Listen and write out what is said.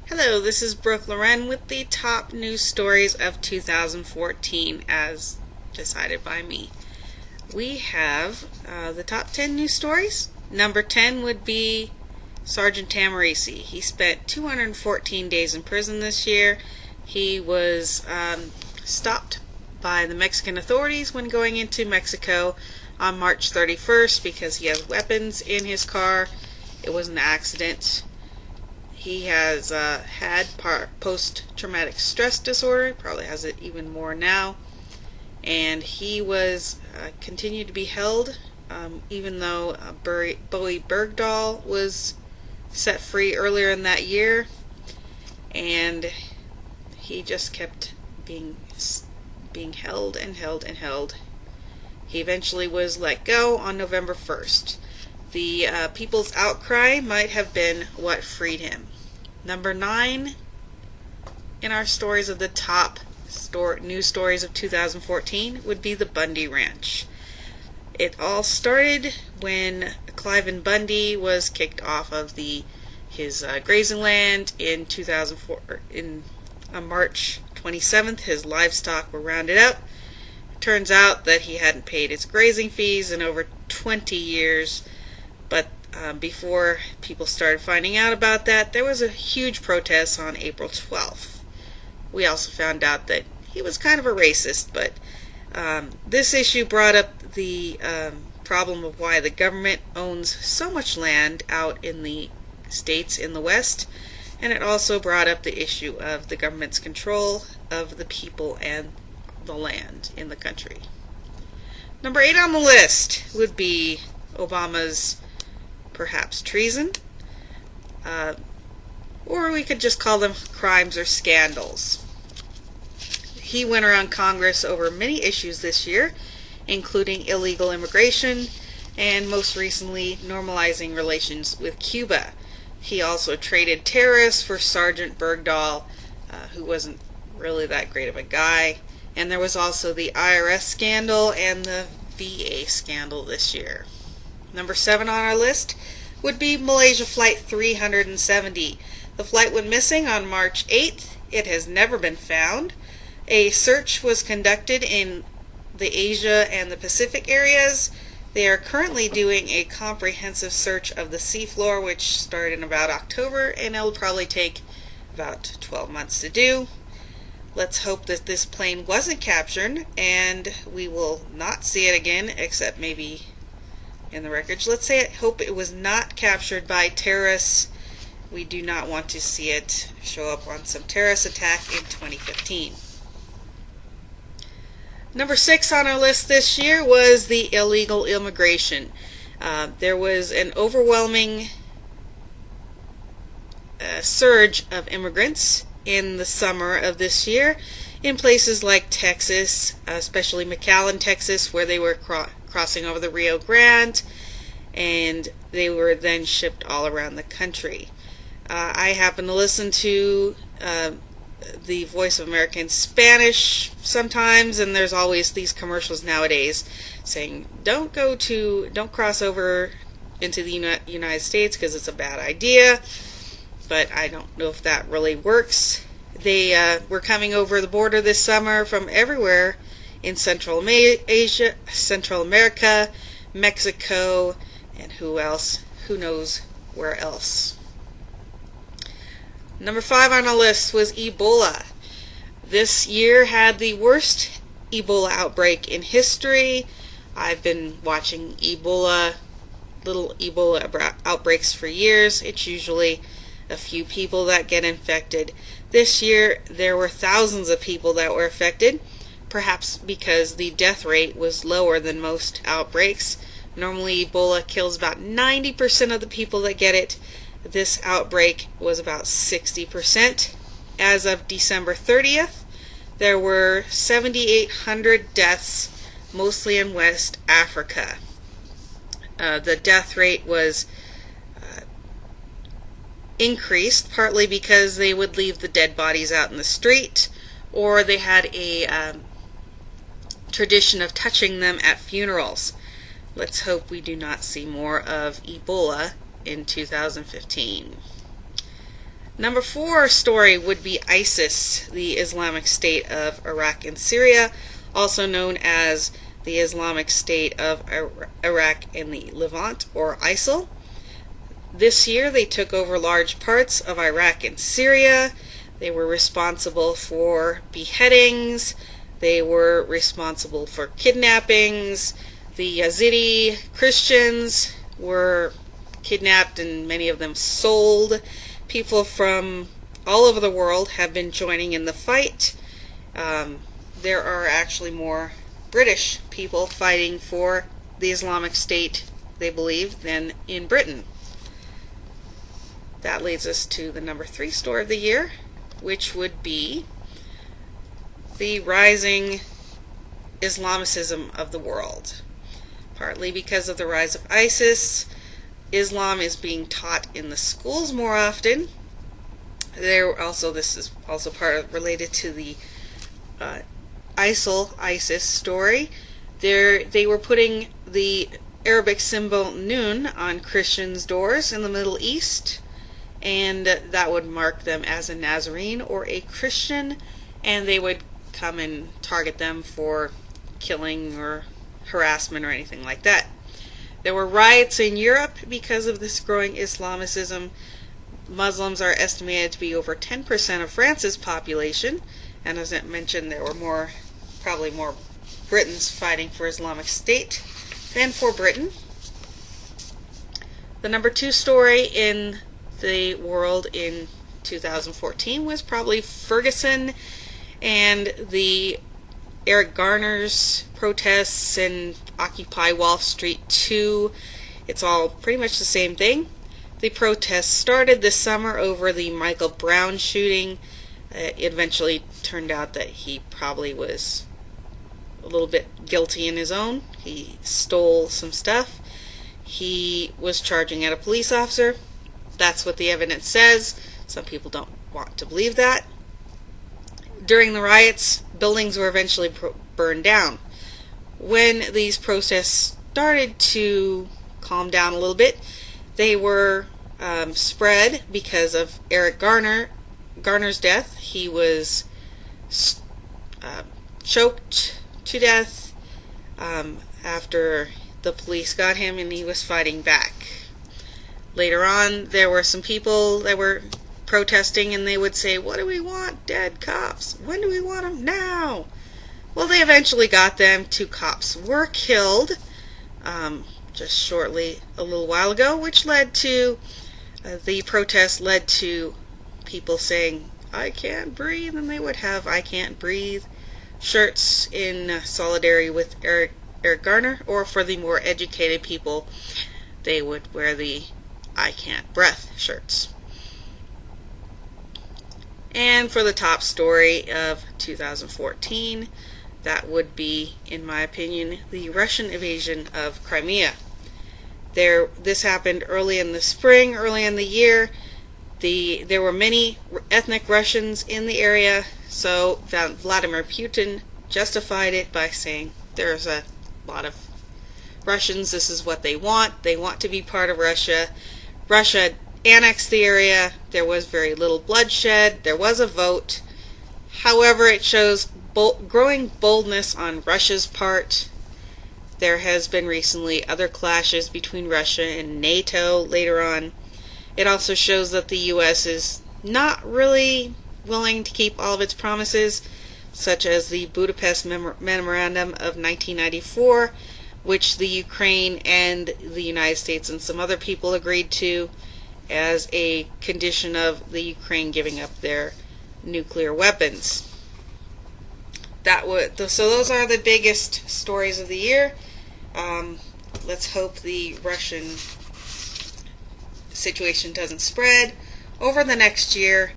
Hello, this is Brooke Loren with the top news stories of 2014 as decided by me. We have the top 10 news stories. Number 10 would be Sergeant Tamarisi. He spent 214 days in prison this year. He was stopped by the Mexican authorities when going into Mexico on March 31st because he has weapons in his car. It was an accident. He has had post-traumatic stress disorder, probably has it even more now, and he was continued to be held even though Bowie Bergdahl was set free earlier in that year, and he just kept being held and held and held. He eventually was let go on November 1st. The people's outcry might have been what freed him. Number 9 in our stories of the top news stories of 2014 would be the Bundy Ranch. It all started when Cliven Bundy was kicked off of his grazing land in 2004. On March 27th, his livestock were rounded up. It turns out that he hadn't paid his grazing fees in over 20 years, but before people started finding out about that, there was a huge protest on April 12th. We also found out that he was kind of a racist, but this issue brought up the problem of why the government owns so much land out in the states in the West, and it also brought up the issue of the government's control of the people and the land in the country. Number 8 on the list would be Obama's perhaps treason, or we could just call them crimes or scandals. He went around Congress over many issues this year, including illegal immigration and most recently normalizing relations with Cuba. He also traded terrorists for Sergeant Bergdahl, who wasn't really that great of a guy, and there was also the IRS scandal and the VA scandal this year. Number 7 on our list would be Malaysia Flight 370. The flight went missing on March 8th. It has never been found. A search was conducted in the Asia and the Pacific areas. They are currently doing a comprehensive search of the seafloor, which started in about October, and it'll probably take about 12 months to do. Let's hope that this plane wasn't captured and we will not see it again, except maybe in the wreckage. Let's say hope it was not captured by terrorists. We do not want to see it show up on some terrorist attack in 2015. Number 6 on our list this year was the illegal immigration. There was an overwhelming surge of immigrants in the summer of this year in places like Texas, especially McAllen, Texas, where they were crossing over the Rio Grande, and they were then shipped all around the country. I happen to listen to the Voice of America in Spanish sometimes, and there's always these commercials nowadays saying don't cross over into the United States because it's a bad idea, but I don't know if that really works. They were coming over the border this summer from everywhere in Central Asia, Central America, Mexico, and who else? Who knows where else? Number 5 on our list was Ebola. This year had the worst Ebola outbreak in history. I've been watching little Ebola outbreaks for years. It's usually a few people that get infected. This year there were thousands of people that were affected, perhaps because the death rate was lower than most outbreaks. Normally Ebola kills about 90% of the people that get it. This outbreak was about 60%. As of December 30th, there were 7,800 deaths, mostly in West Africa. The death rate was increased partly because they would leave the dead bodies out in the street, or they had a tradition of touching them at funerals. Let's hope we do not see more of Ebola in 2015. Number 4 story would be ISIS, the Islamic State of Iraq and Syria, also known as the Islamic State of Iraq and the Levant, or ISIL. This year they took over large parts of Iraq and Syria. They were responsible for beheadings. They were responsible for kidnappings. The Yazidi Christians were kidnapped and many of them sold. People from all over the world have been joining in the fight. There are actually more British people fighting for the Islamic State, they believe, than in Britain. That leads us to the number 3 story of the year, which would be the rising Islamicism of the world. Partly because of the rise of ISIS, Islam is being taught in the schools more often. This is also related to the ISIS story. They were putting the Arabic symbol Nun on Christians' doors in the Middle East, and that would mark them as a Nazarene or a Christian, and they would come and target them for killing or harassment or anything like that. There were riots in Europe because of this growing Islamicism. Muslims are estimated to be over 10% of France's population, and as I mentioned, there were probably more Britons fighting for Islamic State than for Britain. The number 2 story in the world in 2014 was probably Ferguson and the Eric Garner's protests and Occupy Wall Street 2. It's all pretty much the same thing. The protests started this summer over the Michael Brown shooting. It eventually turned out that he probably was a little bit guilty in his own. He stole some stuff. He was charging at a police officer. That's what the evidence says. Some people don't want to believe that. During the riots, buildings were eventually burned down. When these protests started to calm down a little bit, they were spread because of Eric Garner's death. He was choked to death after the police got him, and he was fighting back. Later on, there were some people that were protesting, and they would say, "What do we want? Dead cops. When do we want them? Now." Well, they eventually got them. 2 cops were killed just shortly a little while ago, which led to the protest led to people saying, "I can't breathe," and they would have "I can't breathe" shirts in solidarity with Eric Garner, or for the more educated people, they would wear the "I can't breath" shirts. And for the top story of 2014, that would be, in my opinion, the Russian invasion of Crimea. This happened early in the spring, early in the year. There were many ethnic Russians in the area, so Vladimir Putin justified it by saying there's a lot of Russians, this is what they want. They want to be part of Russia. Russia annexed the area. There was very little bloodshed. There was a vote. However, it shows growing boldness on Russia's part. There has been recently other clashes between Russia and NATO later on. It also shows that the U.S. is not really willing to keep all of its promises, such as the Budapest Memorandum of 1994, which the Ukraine and the United States and some other people agreed to as a condition of the Ukraine giving up their nuclear weapons. So those are the biggest stories of the year. Let's hope the Russian situation doesn't spread over the next year.